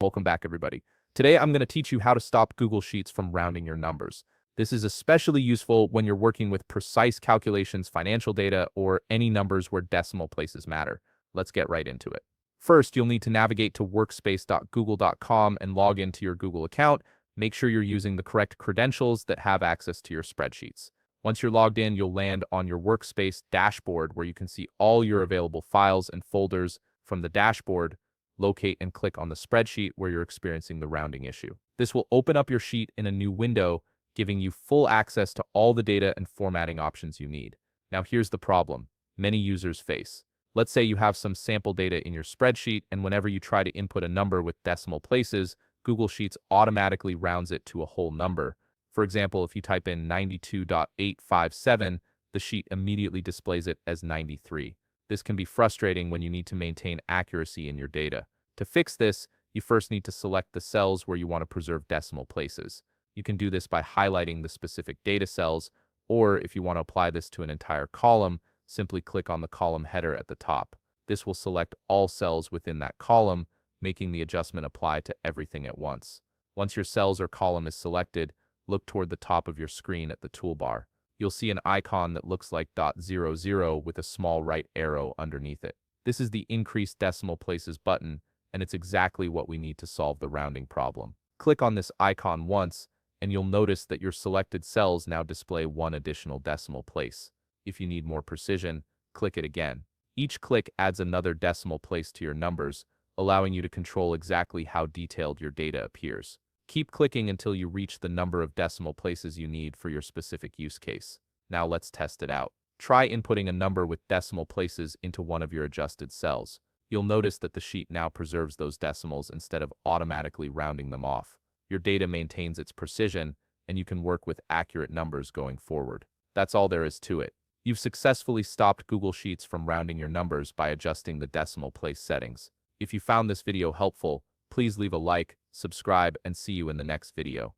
Welcome back, everybody. Today, I'm going to teach you how to stop Google Sheets from rounding your numbers. This is especially useful when you're working with precise calculations, financial data, or any numbers where decimal places matter. Let's get right into it. First, you'll need to navigate to workspace.google.com and log into your Google account. Make sure you're using the correct credentials that have access to your spreadsheets. Once you're logged in, you'll land on your Workspace dashboard where you can see all your available files and folders. From the dashboard, locate and click on the spreadsheet where you're experiencing the rounding issue. This will open up your sheet in a new window, giving you full access to all the data and formatting options you need. Now here's the problem many users face. Let's say you have some sample data in your spreadsheet, and whenever you try to input a number with decimal places, Google Sheets automatically rounds it to a whole number. For example, if you type in 92.857, the sheet immediately displays it as 93. This can be frustrating when you need to maintain accuracy in your data. To fix this, you first need to select the cells where you want to preserve decimal places. You can do this by highlighting the specific data cells, or if you want to apply this to an entire column, simply click on the column header at the top. This will select all cells within that column, making the adjustment apply to everything at once. Once your cells or column is selected, look toward the top of your screen at the toolbar. You'll see an icon that looks like .00 with a small right arrow underneath it. This is the Increase Decimal Places button, and it's exactly what we need to solve the rounding problem. Click on this icon once, and you'll notice that your selected cells now display one additional decimal place. If you need more precision, click it again. Each click adds another decimal place to your numbers, allowing you to control exactly how detailed your data appears. Keep clicking until you reach the number of decimal places you need for your specific use case. Now let's test it out. Try inputting a number with decimal places into one of your adjusted cells. You'll notice that the sheet now preserves those decimals instead of automatically rounding them off. Your data maintains its precision, and you can work with accurate numbers going forward. That's all there is to it. You've successfully stopped Google Sheets from rounding your numbers by adjusting the decimal place settings. If you found this video helpful, please leave a like, subscribe, and see you in the next video.